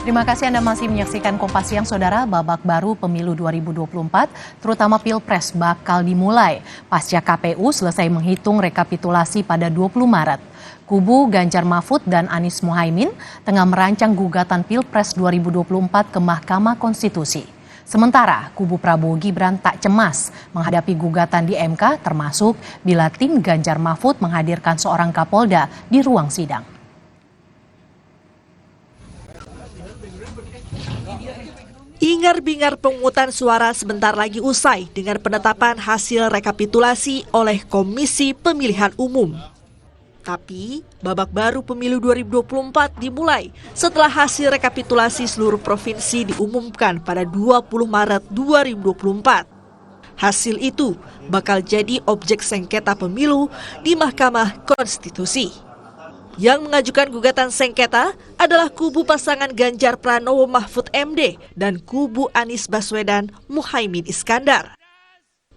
Terima kasih Anda masih menyaksikan Kompas Siang, Saudara. Babak baru pemilu 2024, terutama Pilpres, bakal dimulai pasca KPU selesai menghitung rekapitulasi pada 20 Maret. Kubu Ganjar Mahfud dan Anies Mohaimin tengah merancang gugatan Pilpres 2024 ke Mahkamah Konstitusi. Sementara kubu Prabowo Gibran tak cemas menghadapi gugatan di MK, termasuk bila tim Ganjar Mahfud menghadirkan seorang Kapolda di ruang sidang. Hingar-bingar pemungutan suara sebentar lagi usai dengan penetapan hasil rekapitulasi oleh Komisi Pemilihan Umum. Tapi, babak baru pemilu 2024 dimulai setelah hasil rekapitulasi seluruh provinsi diumumkan pada 20 Maret 2024. Hasil itu bakal jadi objek sengketa pemilu di Mahkamah Konstitusi. Yang mengajukan gugatan sengketa adalah kubu pasangan Ganjar Pranowo Mahfud MD dan kubu Anies Baswedan Muhaimin Iskandar.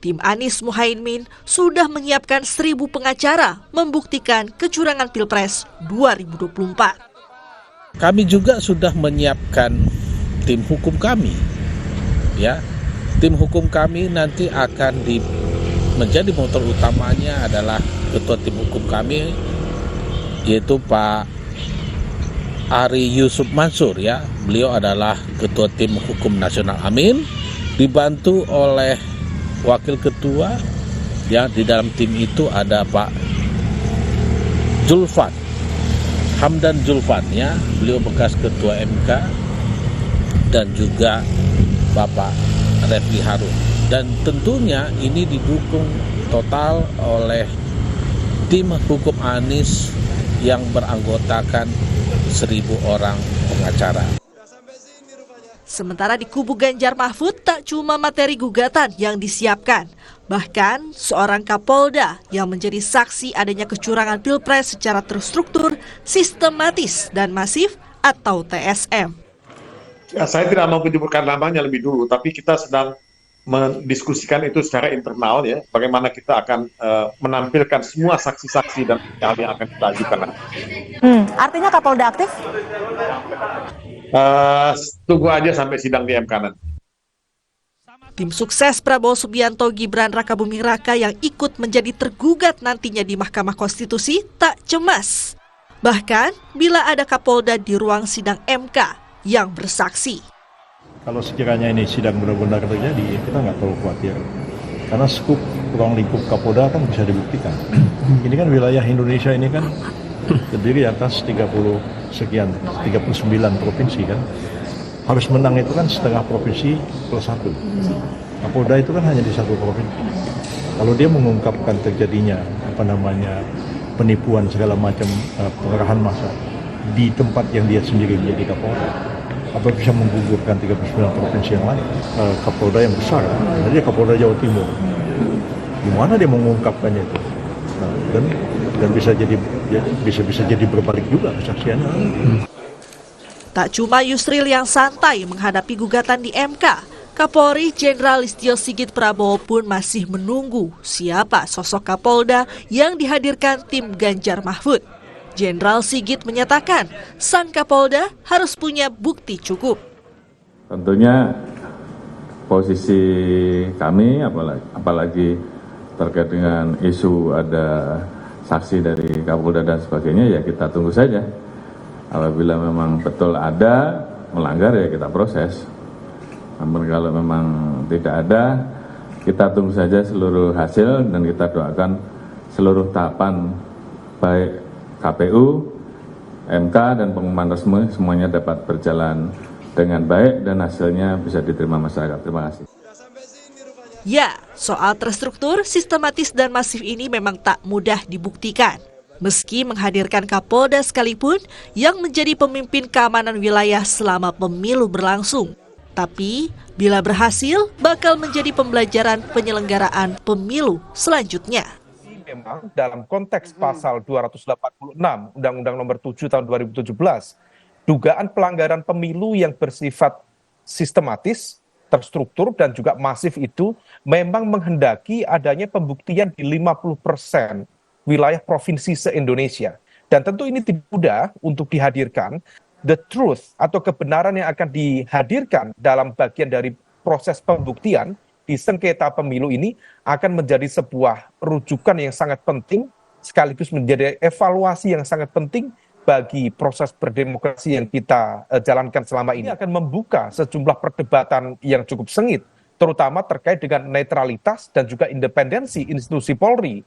Tim Anies Muhaimin sudah menyiapkan 1.000 pengacara membuktikan kecurangan Pilpres 2024. Kami juga sudah menyiapkan tim hukum kami. Ya, tim hukum kami nanti akan menjadi motor utamanya adalah ketua tim hukum kami, yaitu Pak Ari Yusuf Mansur, ya. Beliau adalah ketua tim hukum nasional Amin, dibantu oleh wakil ketua, ya. Di dalam tim itu ada Pak Julfan Hamdan Julfan, ya. Beliau bekas ketua MK, dan juga Bapak Refli Harun. Dan tentunya ini didukung total oleh tim hukum Anies yang beranggotakan 1.000 orang pengacara. Sementara di kubu Ganjar Mahfud tak cuma materi gugatan yang disiapkan, bahkan seorang Kapolda yang menjadi saksi adanya kecurangan Pilpres secara terstruktur, sistematis dan masif atau TSM. Ya, saya tidak mau menyebutkan namanya lebih dulu, tapi kita sedang mendiskusikan itu secara internal, ya, bagaimana kita akan menampilkan semua saksi-saksi dan hal yang akan kita ajukan. Artinya Kapolda aktif? Tunggu aja sampai sidang di MK nanti. Tim sukses Prabowo Subianto Gibran Rakabuming Raka yang ikut menjadi tergugat nantinya di Mahkamah Konstitusi tak cemas. Bahkan bila ada Kapolda di ruang sidang MK yang bersaksi. Kalau sekiranya ini sidang benar-benar terjadi, kita nggak perlu khawatir. Karena skup ruang lingkup Kapolda kan bisa dibuktikan. Ini kan wilayah Indonesia ini kan terdiri atas 39 provinsi kan. Harus menang itu kan setengah provinsi plus 1. Kapolda itu kan hanya di satu provinsi. Kalau dia mengungkapkan terjadinya penipuan segala macam pengerahan massa di tempat yang dia sendiri menjadi Kapolda, atau bisa menggugurkan 39 provinsi yang lain, Kapolda yang besar, jadi Kapolda Jawa Timur, gimana dia mengungkapkannya itu, dan bisa jadi berbalik juga kesaksiannya. Tak cuma Yusril yang santai menghadapi gugatan di MK, Kapolri Jenderal Listio Sigit Prabowo pun masih menunggu siapa sosok Kapolda yang dihadirkan tim Ganjar Mahfud. Jenderal Sigit menyatakan sang Kapolda harus punya bukti cukup. Tentunya posisi kami, apalagi terkait dengan isu ada saksi dari Kapolda dan sebagainya, ya kita tunggu saja. Apabila memang betul ada melanggar, ya kita proses. Namun kalau memang tidak ada, kita tunggu saja seluruh hasil dan kita doakan seluruh tahapan baik KPU, MK, dan pengumuman resmi semuanya dapat berjalan dengan baik dan hasilnya bisa diterima masyarakat. Terima kasih. Ya, soal terstruktur, sistematis, dan masif ini memang tak mudah dibuktikan. Meski menghadirkan Kapolda sekalipun yang menjadi pemimpin keamanan wilayah selama pemilu berlangsung. Tapi, bila berhasil, bakal menjadi pembelajaran penyelenggaraan pemilu selanjutnya. Memang dalam konteks pasal 286 Undang-Undang Nomor 7 Tahun 2017, dugaan pelanggaran pemilu yang bersifat sistematis, terstruktur, dan juga masif itu memang menghendaki adanya pembuktian di 50% wilayah provinsi se-Indonesia. Dan tentu ini tidak mudah untuk dihadirkan the truth atau kebenaran yang akan dihadirkan dalam bagian dari proses pembuktian di sengketa pemilu ini akan menjadi sebuah rujukan yang sangat penting sekaligus menjadi evaluasi yang sangat penting bagi proses berdemokrasi yang kita jalankan selama ini. Akan membuka sejumlah perdebatan yang cukup sengit, terutama terkait dengan netralitas dan juga independensi institusi Polri.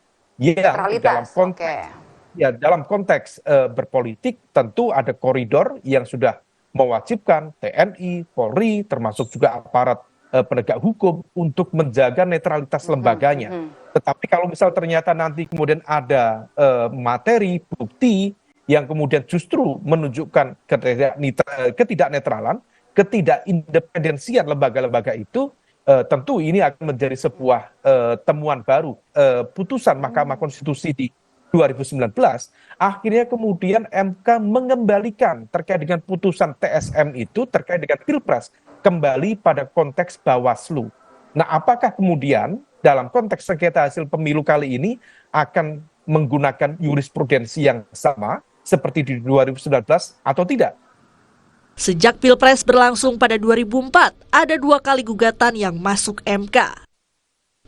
Dalam konteks berpolitik tentu ada koridor yang sudah mewajibkan TNI, Polri, termasuk juga aparat penegak hukum untuk menjaga netralitas lembaganya. Tetapi kalau misal ternyata nanti kemudian ada materi, bukti yang kemudian justru menunjukkan ketidaknetralan, ketidakindependensian lembaga-lembaga itu, tentu ini akan menjadi sebuah temuan baru. Putusan Mahkamah Konstitusi di 2019, akhirnya kemudian MK mengembalikan terkait dengan putusan TSM itu terkait dengan Pilpres kembali pada konteks Bawaslu. Nah, apakah kemudian dalam konteks sengketa hasil pemilu kali ini akan menggunakan jurisprudensi yang sama seperti di 2019 atau tidak? Sejak Pilpres berlangsung pada 2004, ada 2 kali gugatan yang masuk MK.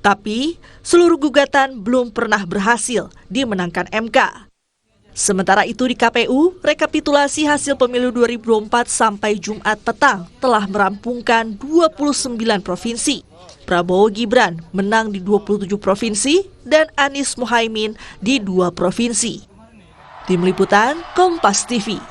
Tapi, seluruh gugatan belum pernah berhasil dimenangkan MK. Sementara itu di KPU, rekapitulasi hasil pemilu 2024 sampai Jumat petang telah merampungkan 29 provinsi. Prabowo Gibran menang di 27 provinsi dan Anies Muhaimin di 2 provinsi. Tim Liputan, Kompas TV.